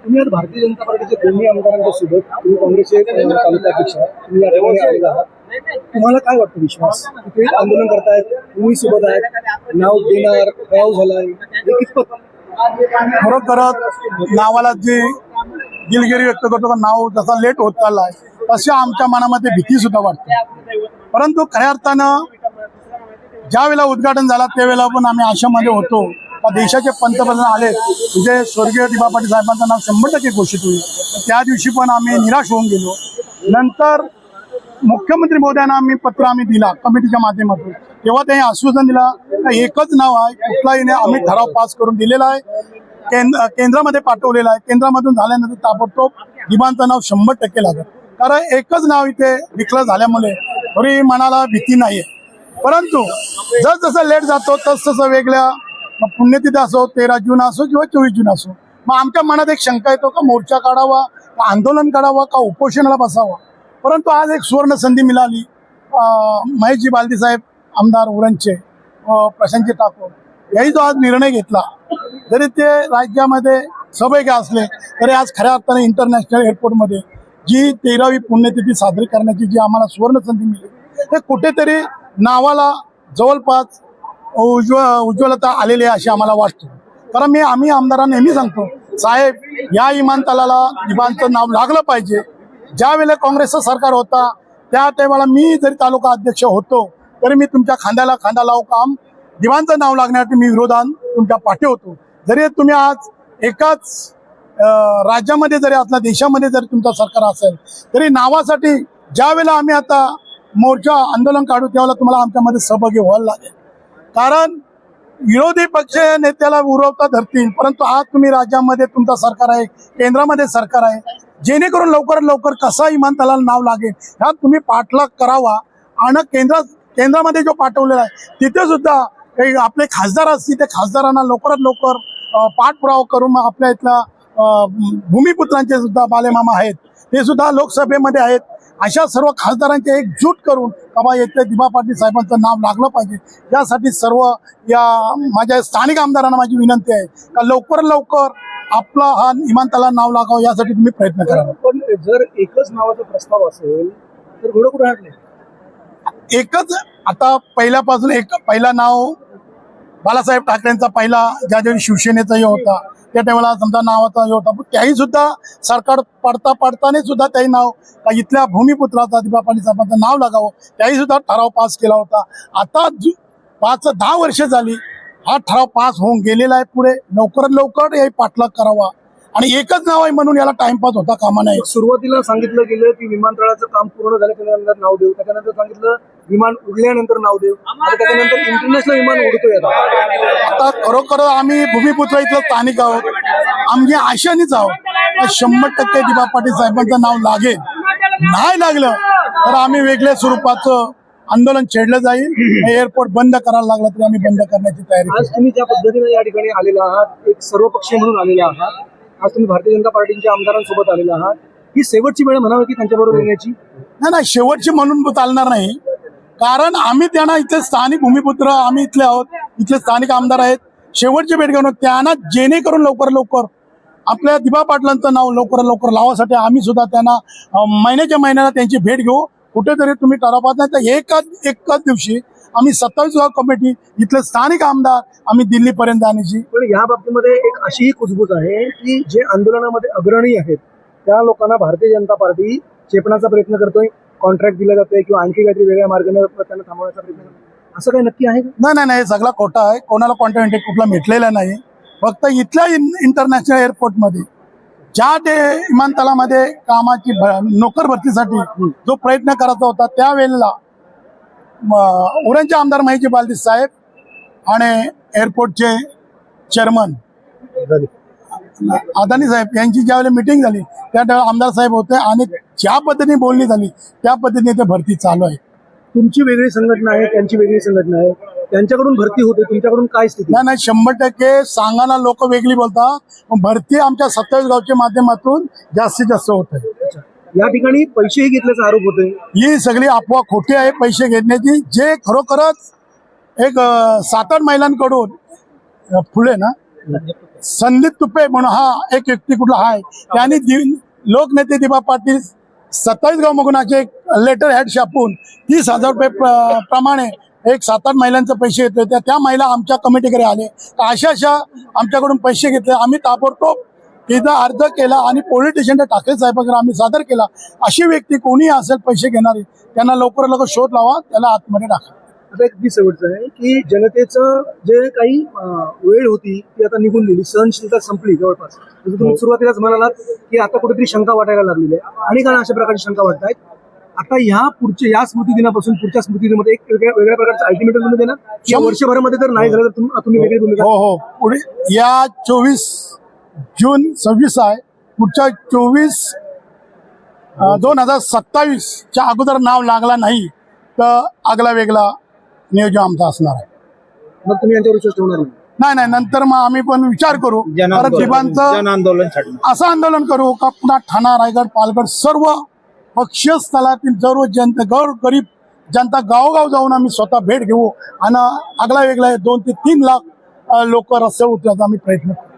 तुम्ही आज भारतीय जनता पार्टीचे दोन्ही आमदारांच्या सोबत तुम्ही काँग्रेसचे तालुकाध्यक्ष आहात, तुम्ही या ठिकाणी आलेला आहात. तुम्हाला काय वाटतं विश्वास तुम्ही आंदोलन करतायत, तुम्ही सोबत आहेत, नाव देणार ठराव झालाय हे कितपत खरोखरच नावाला जी दिलगिरी व्यक्त करतो का नाव जसा लेट होत चाललाय तशी आमच्या मनामध्ये भीती सुद्धा वाटते. परंतु खऱ्या अर्थानं ज्या वेळेला उद्घाटन झाला त्यावेळेला पण आम्ही आशामध्ये होतो का देशाचे पंतप्रधान आले म्हणजे स्वर्गीय दिबा पाटील साहेबांचं नाव 100% घोषित होईल. त्या दिवशी पण आम्ही निराश होऊन गेलो. नंतर मुख्यमंत्री महोदयांना आम्ही पत्र दिला कमिटीच्या माध्यमातून, तेव्हा त्यांनी आश्वासन दिला एकच नाव आहे, कुठलाही नाही, आम्ही ठराव पास करून दिलेला आहे, केंद्रामध्ये पाठवलेला आहे. केंद्रामधून झाल्यानंतर ताबडतोब दिबांचं नाव 100% लागत, कारण एकच नाव इथे डिक्लेअर झाल्यामुळे थोडी मनाला भीती नाहीये. परंतु जसं लेट जातो तसं वेगळ्या पुण्यतिथी असो, 13 जून असो किंवा 24 जून असो, मग आमच्या मनात एक शंका येतो का मोर्चा काढावा, का आंदोलन काढावा, का उपोषणाला बसावा. परंतु आज एक सुवर्ण संधी मिळाली. महेशजी बालदी साहेब आमदार उरणचे, प्रशांतजी ठाकूर याही जो आज निर्णय घेतला, जरी ते राज्यामध्ये सहभागी असले तरी आज खऱ्या अर्थाने इंटरनॅशनल एअरपोर्टमध्ये जी 13वी पुण्यतिथी साजरी करण्याची जी आम्हाला सुवर्ण संधी मिळाली, ते कुठेतरी नावाला जवळपास उज्ज्वलता आलेली आहे अशी आम्हाला वाटतं. कारण आम्ही आमदारांना नेहमी सांगतो साहेब या विमानतळाला दिबांचं नाव लागलं पाहिजे. ज्या वेळेला काँग्रेसचं सरकार होता त्या टायमाला मी जरी तालुका अध्यक्ष होतो तरी मी तुमच्या खांद्याला खांदा लावू काम दिबांचं नाव लागण्यासाठी मी विरोधात तुमच्या पाठी होतो. जरी तुम्ही आज एकाच राज्यामध्ये जरी असला, देशामध्ये जरी तुमचं सरकार असेल तरी नावासाठी ज्या वेळेला आम्ही आता मोर्चा आंदोलन काढू त्यावेळेला तुम्हाला आमच्यामध्ये सहभागी व्हायला लागेल. कारण विरोधी पक्ष नेत्याला उरवता धरतील, परंतु आज तुम्ही राज्यामध्ये तुमचं सरकार आहे, केंद्रामध्ये सरकार आहे, जेणेकरून लवकरात लवकर कसा विमानतळाला नाव लागेल ह्यात तुम्ही पाठलाग करावा. आणि केंद्रामध्ये जो पाठवलेला आहे तिथे सुद्धा काही आपले खासदार असतील त्या खासदारांना लवकरात लवकर पाठपुरावा करून आपल्या इथल्या भूमिपुत्रांचे सुद्धा बालेमामा आहेत ते सुद्धा लोकसभेमध्ये आहेत. अशा सर्व खासदारांचे एकजूट करून बाबा येथे दिबा पाटील साहेबांचं नाव लागलं पाहिजे. यासाठी सर्व या माझ्या स्थानिक आमदारांना माझी विनंती आहे का लवकर लवकर आपला हा विमानतळाला नाव लागावं यासाठी तुम्ही प्रयत्न करा. पण जर एकच नावाचा प्रस्ताव असेल तर घोडं कुठे हटले? एकच आता पहिल्यापासून एक पहिला नाव बाळासाहेब ठाकरेंचा पहिला ज्या ज्यावेळी शिवसेनेचाही होता त्या टायमाला समजा नावाचा होता, पण त्याही सुद्धा सरकार पडताना सुद्धा त्याही नाव इथल्या भूमिपुत्राचा दिबा पाटील साहेबांचं नाव लागावं त्याही सुद्धा ठराव पास केला होता. आता 5-10 वर्ष झाली हा ठराव पास होऊन गेलेला आहे. पुढे लवकरात लवकर हे पाठलाग करावा आणि एकच नाव आहे म्हणून याला टाइमपास होता कामा नाही. सुरुवातीला सांगितलं गेलं की विमानतळाचं काम पूर्ण झालं त्यानंतर नाव देऊ, त्याच्यानंतर सांगितलं विमान उडल्यानंतर नाव देऊ, आता त्याच्यानंतर इंटरनॅशनल विमान उडतोय. आता खरोखर आम्ही भूमिपुत्र इथलं स्थानिक आहोत, आम्ही आशानीच आहोत 100% दिबा पाटील साहेबांचं नाव लागेल. नाही लागलं तर आम्ही वेगळ्या स्वरूपाचं आंदोलन छेडलं जाईल. एअरपोर्ट बंद करायला लागला तरी आम्ही बंद करण्याची तयारी. आज तुम्ही ज्या पद्धतीने या ठिकाणी आलेला आहात, एक सर्वपक्षीय म्हणून आलेला आहात, आज तुम्ही भारतीय जनता पार्टीच्या आमदारांसोबत आलेला आहात, ही शेवटची वेळ म्हणावी की त्यांच्याबरोबर येण्याची? नाही शेवटची म्हणून चालणार नाही, कारण आम्ही त्यांना इथे स्थानिक भूमिपुत्र आम्ही इथले आहोत, इथले स्थानिक आमदार आहेत. शेवटची भेट घेऊन त्यांना जेणेकरून लवकर लवकर आपल्या दिबा पाटलांचं नाव लवकर लवकर लावासाठी आम्ही सुद्धा त्यांना महिन्याच्या महिन्याला त्यांची भेट घेऊ. कुठेतरी तुम्ही ठरवत नाही तर एकाच दिवशी आम्ही 27 कमिटी इथले स्थानिक आमदार आम्ही दिल्लीपर्यंत जाण्याची. पण या बाबतीमध्ये एक अशीही कुजबूज आहे की जे आंदोलनामध्ये अग्रणी आहेत त्या लोकांना भारतीय जनता पार्टी चेपण्याचा प्रयत्न करतोय, कॉन्ट्रॅक्ट दिला जातोय किंवा आणखी काहीतरी वेगळ्या मार्गाने त्यांना थांबवण्याचा प्रयत्न करतोय, असं काही नक्की आहे? नाही हे सगळा खोटा आहे. कोणाला कॉन्ट्रॅक्ट कुठला भेटलेला नाही. फक्त इथल्या इंटरनॅशनल एअरपोर्टमध्ये ज्या विमानतळामध्ये कामाची नोकर भरतीसाठी जो प्रयत्न करायचा होता त्यावेळेला उरणचे आमदार महेशजी बालदी साहेब आणि एअरपोर्टचे चेअरमन अदानी साहेब यांची ज्यावेळेला मिटिंग झाली त्यावेळेला आमदार साहेब होते आणि ज्या पद्धतीने बोलणी झाली त्या पद्धतीने ते भरती चालू आहे. तुमची वेगळी संघटना आहे, त्यांची वेगळी संघटना आहे, त्यांच्याकडून भरती होते, तुमच्याकडून काय स्थिती? नाही 100% सांगायला लोक वेगळी बोलतात, पण भरती आमच्या 27 गावच्या माध्यमातून जास्तीत जास्त होत आहे. या ठिकाणी पैसेही घेतल्याचा आरोप होतोय. ही सगळी अफवा खोटी आहे पैसे घेण्याची. जे खरोखरच एक 7-8 महिलांकडून फुले ना संदीप तुपे म्हणून हा एक व्यक्ती कुठला आहे त्यांनी लोकनेते दिबा पाटील 27 गाव मगुनाचे एक लेटर हेड छापून 30,000 रुपये प्रमाणे एक 7-8 महिलांचे पैसे येत होते. त्या महिला आमच्या कमिटीकडे आले, अशा आमच्याकडून पैसे घेतले. आम्ही ताबडतोब तिथं अर्ज केला आणि पोलीस स्टेशनला ठाकरे साहेबांकडे आम्ही सादर केला. अशी व्यक्ती कोणी असेल पैसे घेणारी त्यांना लवकर लवकर शोध लावा, त्याला आतमध्ये टाका. आता एक शेवटचं आहे की जनतेचं जे काही वेळ होती ती आता निघून गेली, सहनशीलता संपली जवळपास. जसं तुम्ही सुरुवातीलाच म्हणालात की आता कुठेतरी शंका वाटायला लागलेली आहे आणि कारण अशा प्रकारची शंका वाटत आहेत. आता या स्मृती दिनापासून पुढच्या स्मृती दिनामध्ये एक वेगळ्या प्रकारचं अल्टिमेटम तुम्ही देणार या वर्षभरामध्ये जर नाही झालं तर तुम्ही वेगळी भूमिका. हो पुढे या 24 जून 26 आहे, पुढच्या 2027च्या अगोदर नाव लागला नाही तर आगला वेगळा नियोजन आमचा असणार आहे. मग तुम्ही यांच्यावर विश्वास ठेवणार नाही? नाही नंतर मग आम्ही पण विचार करू. परत दिबांचं असं आंदोलन करू का पुन्हा ठाणा, रायगड, पालघर सर्व पक्षीय स्थळातील सर्व जनता गरीब जनता गावोगाव जाऊन आम्ही स्वतः भेट घेऊ आणि आगला वेगळा 2 ते 3 लाख लोक रस्त्यावर उतरण्याचा आम्ही प्रयत्न करू.